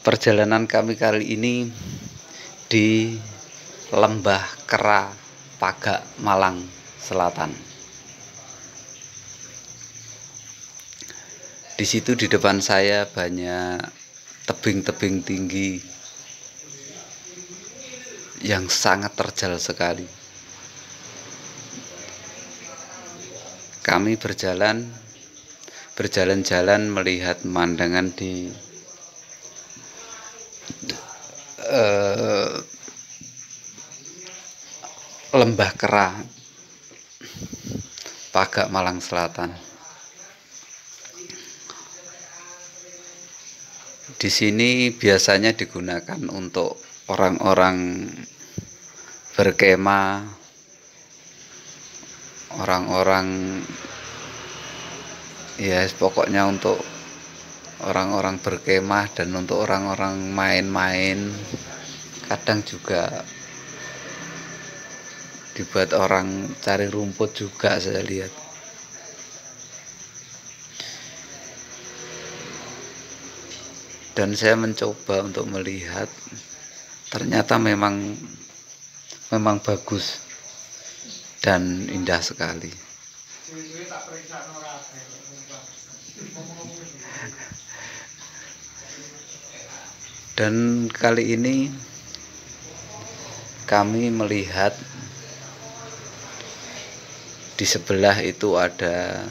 Perjalanan kami kali ini di Lembah Kera, Pagak, Malang Selatan. Di situ di depan saya banyak tebing-tebing tinggi yang sangat terjal sekali. Kami berjalan-jalan melihat pemandangan di Lembah Kera, Pagak, Malang Selatan. Di sini biasanya digunakan untuk orang-orang berkemah, orang-orang ya pokoknya untuk orang-orang berkemah dan untuk orang-orang main-main. Kadang juga dibuat orang cari rumput juga, saya lihat. Dan saya mencoba untuk melihat, ternyata memang bagus dan indah sekali. Dan kali ini kami melihat di sebelah itu ada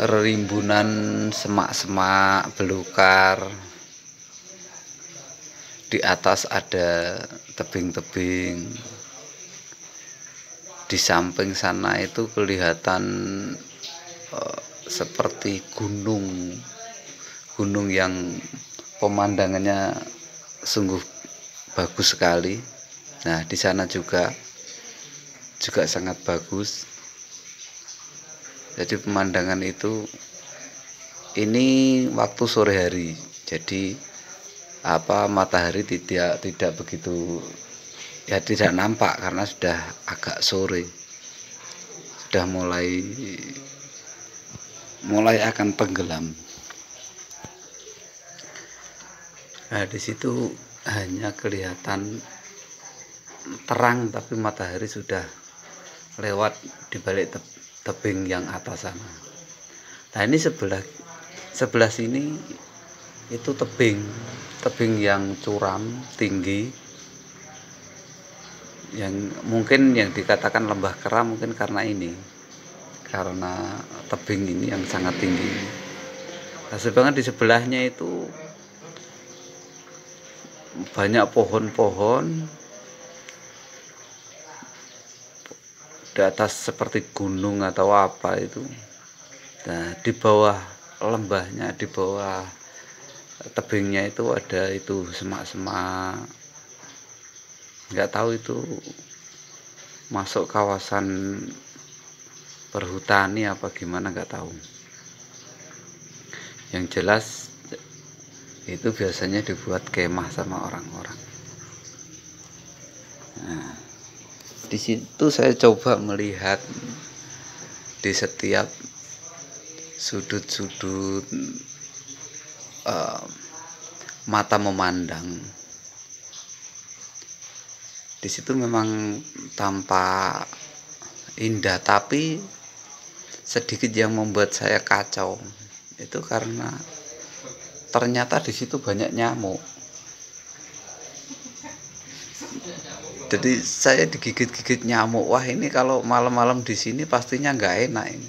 rimbunan semak-semak belukar. Di atas ada tebing-tebing. Di samping sana itu kelihatan seperti gunung yang pemandangannya sungguh bagus sekali. Nah, di sana juga sangat bagus. Jadi pemandangan itu, ini waktu sore hari. Jadi matahari tidak begitu, ya tidak nampak karena sudah agak sore. Sudah mulai akan tenggelam. Nah, di situ hanya kelihatan terang, tapi matahari sudah lewat di balik tebing yang atas sana. Nah, ini sebelah sini itu tebing yang curam tinggi, yang mungkin yang dikatakan Lembah Kera mungkin karena tebing ini yang sangat tinggi. Nah, sedangkan di sebelahnya itu banyak pohon-pohon di atas seperti gunung atau apa itu. Nah, di bawah lembahnya, di bawah tebingnya itu ada itu semak-semak. Nggak tahu itu masuk kawasan perhutani apa gimana, nggak tahu. Yang jelas itu biasanya dibuat kemah sama orang-orang. Nah, di situ saya coba melihat di setiap sudut-sudut mata memandang. Di situ memang tampak indah, tapi sedikit yang membuat saya kacau itu karena ternyata di situ banyak nyamuk. Jadi saya digigit-gigit nyamuk. Wah, ini kalau malam-malam di sini pastinya nggak enak ini.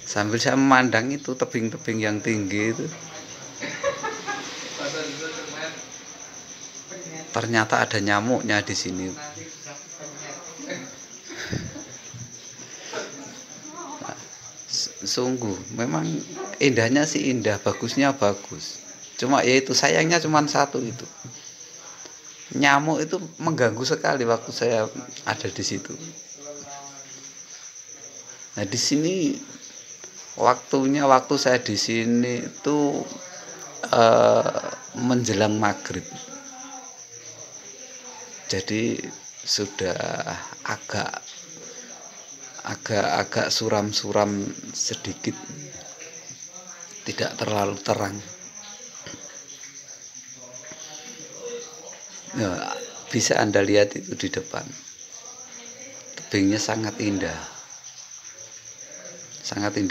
Sambil saya memandang itu tebing-tebing yang tinggi itu, ternyata ada nyamuknya di sini. Sungguh memang indahnya sih indah, bagusnya bagus. Cuma ya itu sayangnya cuma satu itu. Nyamuk itu mengganggu sekali waktu saya ada di situ. Nah, di sini waktu saya di sini itu menjelang maghrib. Jadi sudah agak suram-suram sedikit, tidak terlalu terang. Ya, bisa Anda lihat itu di depan. Tebingnya sangat indah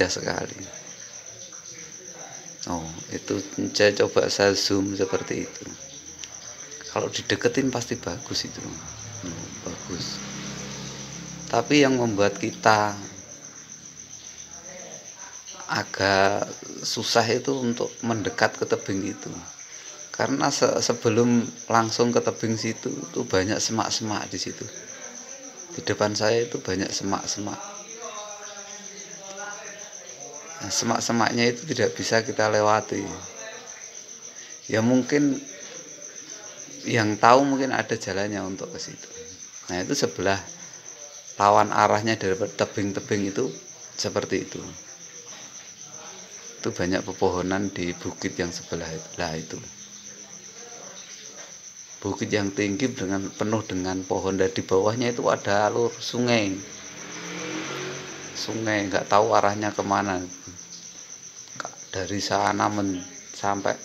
sekali. Oh, itu saya coba saya zoom seperti itu. Kalau dideketin pasti bagus itu. Bagus. Tapi yang membuat kita agak susah itu untuk mendekat ke tebing itu. Karena sebelum langsung ke tebing situ itu banyak semak-semak di situ. Di depan saya itu banyak semak-semak. Nah, semak-semaknya itu tidak bisa kita lewati. Ya mungkin yang tahu mungkin ada jalannya untuk ke situ. Nah, itu sebelah lawan arahnya dari tebing-tebing itu seperti itu. Itu banyak pepohonan di bukit yang sebelah itu. Bukit yang tinggi penuh dengan pohon, dan di bawahnya itu ada alur sungai. Nggak tahu arahnya kemana. Dari sana sampai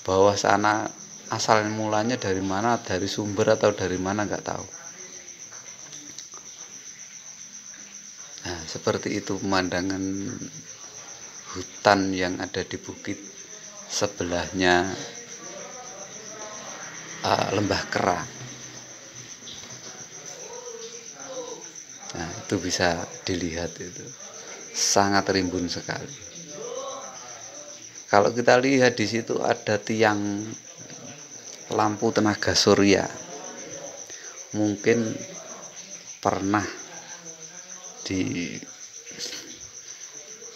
bawah sana, asal mulanya dari mana, dari sumber atau dari mana nggak tahu. Nah, seperti itu pemandangan hutan yang ada di bukit sebelahnya lembah kera. Nah, itu bisa dilihat, itu sangat rimbun sekali. Kalau kita lihat di situ ada tiang lampu tenaga surya. Mungkin pernah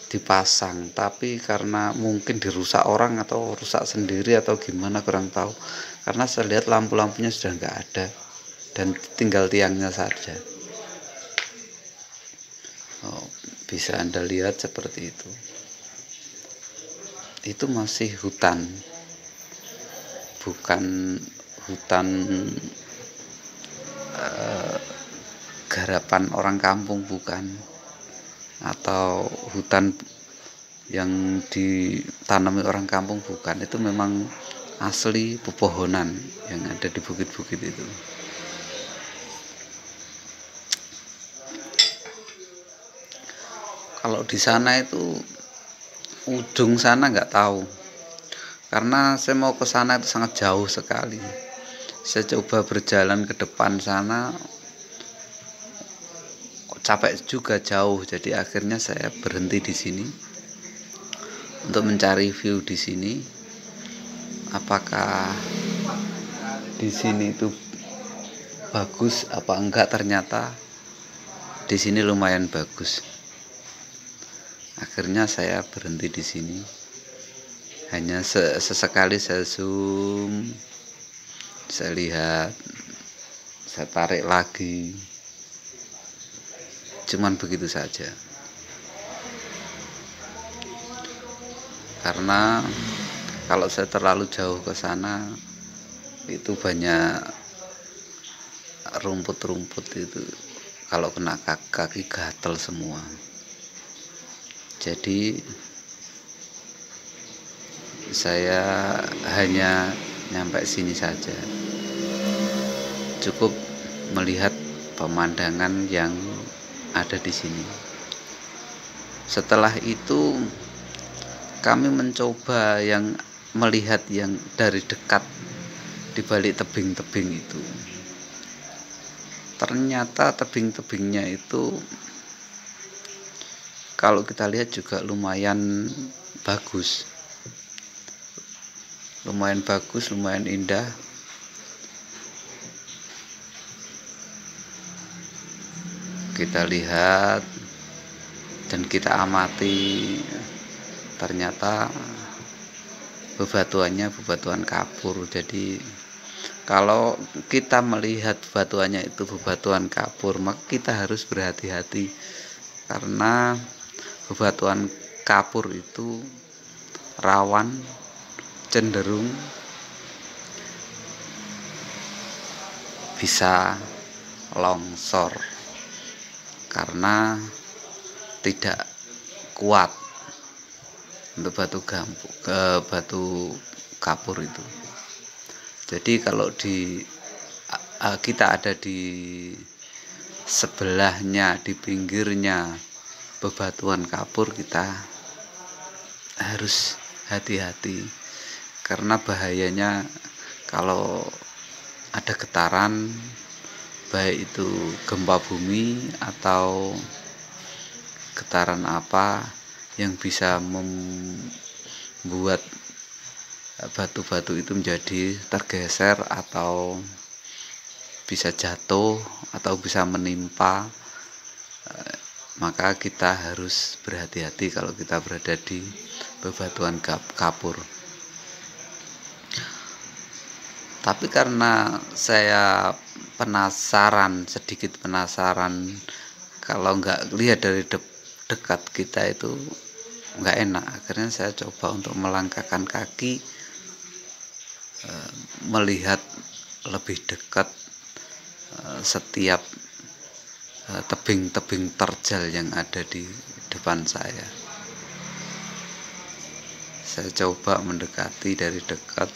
dipasang, tapi karena mungkin dirusak orang atau rusak sendiri atau gimana kurang tahu. Karena saya lihat lampu-lampunya sudah nggak ada dan tinggal tiangnya saja. Oh, bisa Anda lihat seperti itu. Itu masih hutan, bukan hutan garapan orang kampung, bukan, atau hutan yang ditanami orang kampung, bukan. Itu memang asli pepohonan yang ada di bukit-bukit itu. Kalau di sana itu ujung sana nggak tahu, karena saya mau ke sana itu sangat jauh sekali. Saya coba berjalan ke depan sana, capek juga, jauh. Jadi akhirnya saya berhenti di sini untuk mencari view di sini. Apakah di sini itu bagus apa enggak? Ternyata di sini lumayan bagus. Akhirnya saya berhenti di sini. Hanya sesekali saya zoom, saya lihat, saya tarik lagi. Cuman begitu saja. Karena kalau saya terlalu jauh ke sana itu banyak rumput-rumput itu, kalau kena kaki gatel semua. Jadi saya hanya nyampe sini saja. Cukup melihat pemandangan yang ada di sini. Setelah itu kami mencoba yang melihat yang dari dekat di balik tebing-tebing itu. Ternyata tebing-tebingnya itu kalau kita lihat juga lumayan bagus. Lumayan bagus, lumayan indah. Kita lihat dan kita amati, ternyata bebatuannya bebatuan kapur. Jadi kalau kita melihat bebatuannya itu bebatuan kapur, maka kita harus berhati-hati, karena bebatuan kapur itu rawan cenderung bisa longsor karena tidak kuat untuk batu kapur itu. Jadi kalau kita ada di sebelahnya, di pinggirnya bebatuan kapur, kita harus hati-hati, karena bahayanya kalau ada getaran, baik itu gempa bumi atau getaran apa yang bisa membuat batu-batu itu menjadi tergeser atau bisa jatuh atau bisa menimpa, maka kita harus berhati-hati kalau kita berada di bebatuan kapur. Tapi karena saya sedikit penasaran, kalau nggak lihat dari dekat kita itu nggak enak, akhirnya saya coba untuk melangkahkan kaki, melihat lebih dekat setiap tebing-tebing terjal yang ada di depan saya. Saya coba mendekati dari dekat.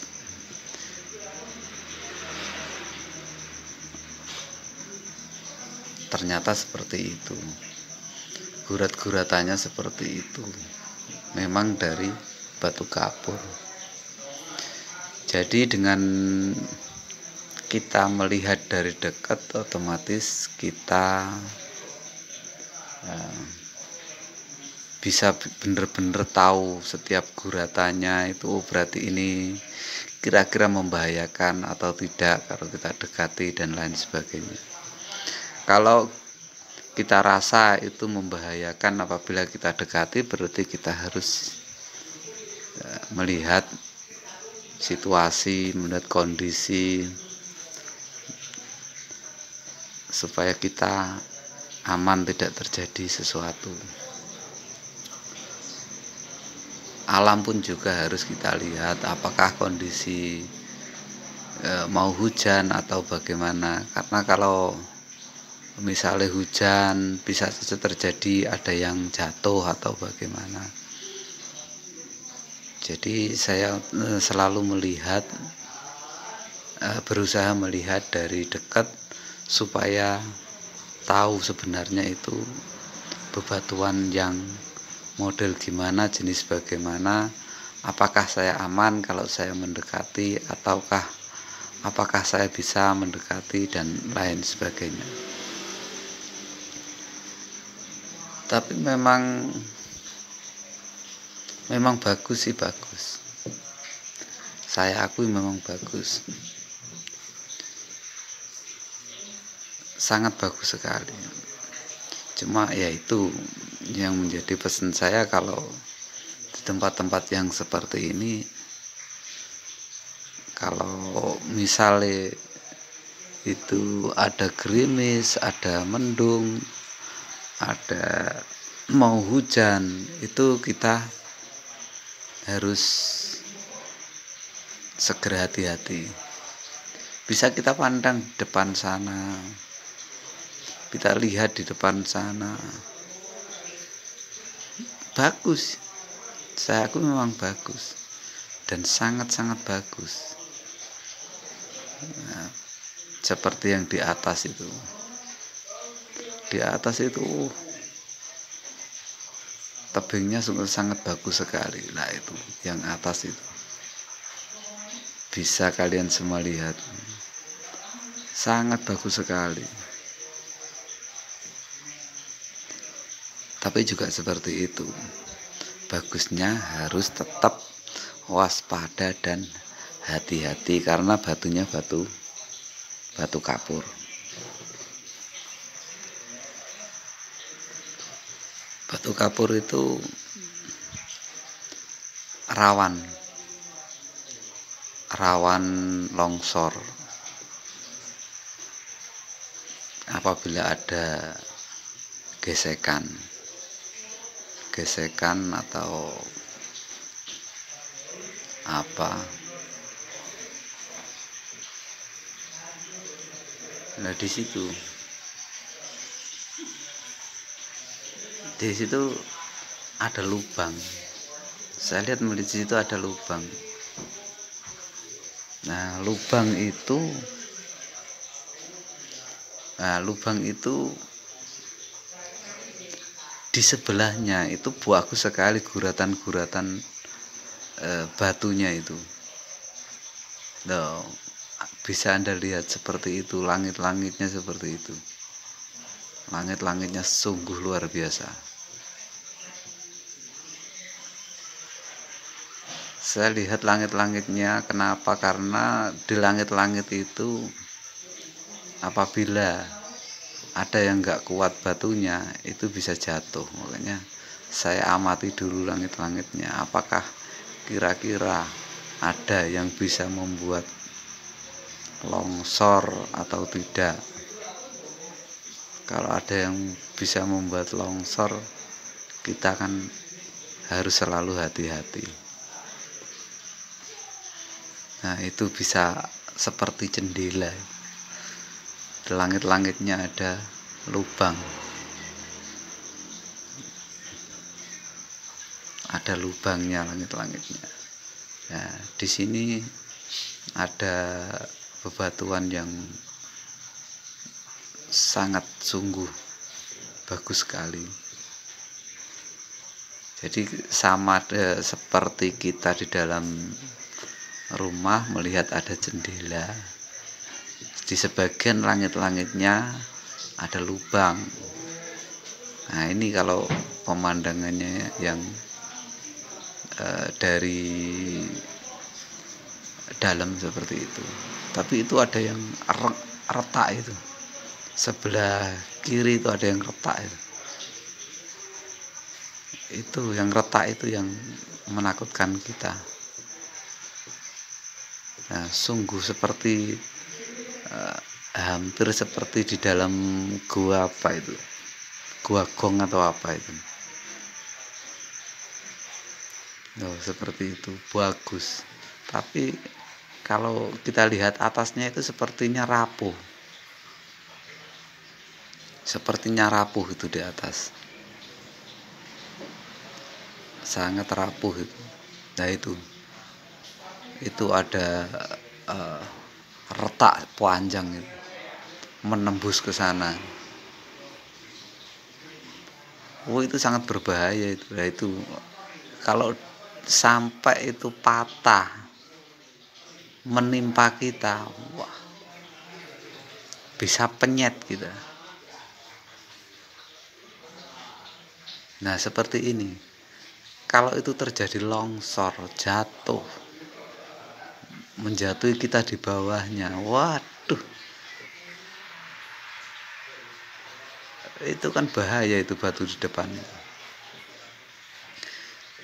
Ternyata seperti itu. Gurat-guratannya seperti itu. Memang dari batu kapur. Jadi dengan kita melihat dari dekat, otomatis kita bisa benar-benar tahu setiap guratannya itu berarti ini kira-kira membahayakan atau tidak kalau kita dekati dan lain sebagainya. Kalau kita rasa itu membahayakan apabila kita dekati, berarti kita harus melihat situasi, melihat kondisi, supaya kita aman, tidak terjadi sesuatu. Alam pun juga harus kita lihat apakah kondisi mau hujan atau bagaimana, karena kalau misalnya hujan bisa saja terjadi ada yang jatuh atau bagaimana. Jadi saya selalu melihat, berusaha melihat dari dekat supaya tahu sebenarnya itu bebatuan yang model gimana, jenis bagaimana, apakah saya aman kalau saya mendekati, ataukah apakah saya bisa mendekati dan lain sebagainya. Tapi memang bagus sih, bagus. Saya akui memang bagus. Sangat bagus sekali. Cuma ya itu yang menjadi pesan saya, kalau di tempat-tempat yang seperti ini, kalau misalnya itu ada gerimis, ada mendung, ada mau hujan, itu kita harus segera hati-hati. Bisa kita pandang di depan sana, kita lihat di depan sana, bagus. Aku memang bagus dan sangat-sangat bagus. Nah, seperti yang di atas itu. Di atas itu tebingnya sungguh sangat bagus sekali. Nah itu yang atas itu bisa kalian semua lihat, sangat bagus sekali. Tapi juga seperti itu, bagusnya harus tetap waspada dan hati-hati, karena batunya batu kapur. Batu kapur itu rawan longsor apabila ada gesekan atau apa. Nah di situ ada lubang. Saya lihat di situ ada lubang. Nah lubang itu Nah, lubang itu di sebelahnya itu bagus sekali guratan-guratan batunya itu. Loh, bisa Anda lihat seperti itu, langit-langitnya seperti itu. Langit-langitnya sungguh luar biasa. Saya lihat langit-langitnya, kenapa? Karena di langit-langit itu apabila ada yang nggak kuat batunya itu bisa jatuh. Makanya saya amati dulu langit-langitnya, apakah kira-kira ada yang bisa membuat longsor atau tidak. Kalau ada yang bisa membuat longsor, kita kan harus selalu hati-hati. Nah, itu bisa seperti jendela. Di langit-langitnya ada lubang. Ada lubangnya langit-langitnya. Nah, di sini ada bebatuan yang sangat sungguh bagus sekali. Jadi sama seperti kita di dalam rumah melihat ada jendela. Di sebagian langit-langitnya ada lubang. Nah, ini kalau pemandangannya yang dari dalam seperti itu. Tapi itu ada yang retak itu. Sebelah kiri itu ada yang retak itu. Itu yang retak itu yang menakutkan kita. Nah, sungguh seperti hampir seperti di dalam gua apa itu, gua gong atau apa itu. Loh, seperti itu bagus. Tapi kalau kita lihat atasnya itu sepertinya rapuh. Sepertinya rapuh itu di atas. Sangat rapuh itu. Nah, itu ada retak panjang itu menembus ke sana. Oh, itu sangat berbahaya itu. Nah, itu kalau sampai itu patah menimpa kita, wah, bisa penyet kita. Nah, seperti ini. Kalau itu terjadi longsor, jatuh, menjatuhi kita di bawahnya, waduh, itu kan bahaya itu batu di depan.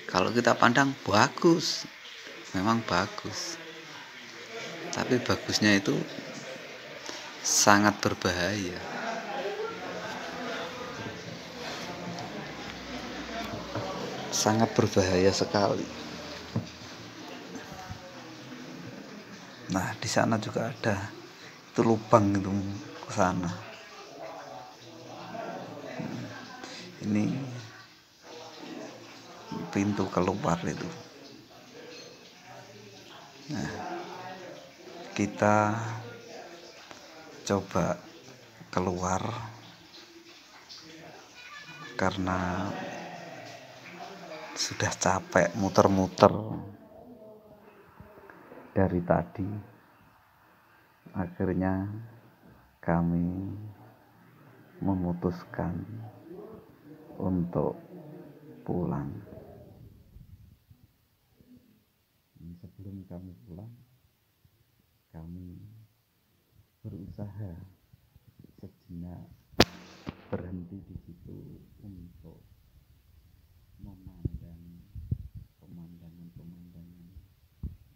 Kalau kita pandang bagus, memang bagus, tapi bagusnya itu sangat berbahaya. Sangat berbahaya sekali. Nah, di sana juga ada itu lubang itu ke sana. Ini pintu keluar itu. Nah, kita coba keluar karena sudah capek muter-muter dari tadi. Akhirnya kami memutuskan untuk pulang. Sebelum kami pulang, kami berusaha sejenak berhenti di situ untuk memandang pemandangan-pemandangan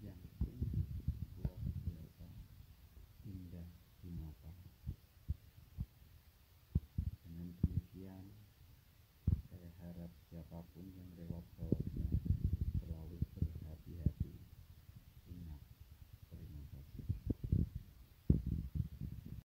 yang sungguh luar biasa indah di mata. Dengan demikian, saya harap siapapun yang lewat bawah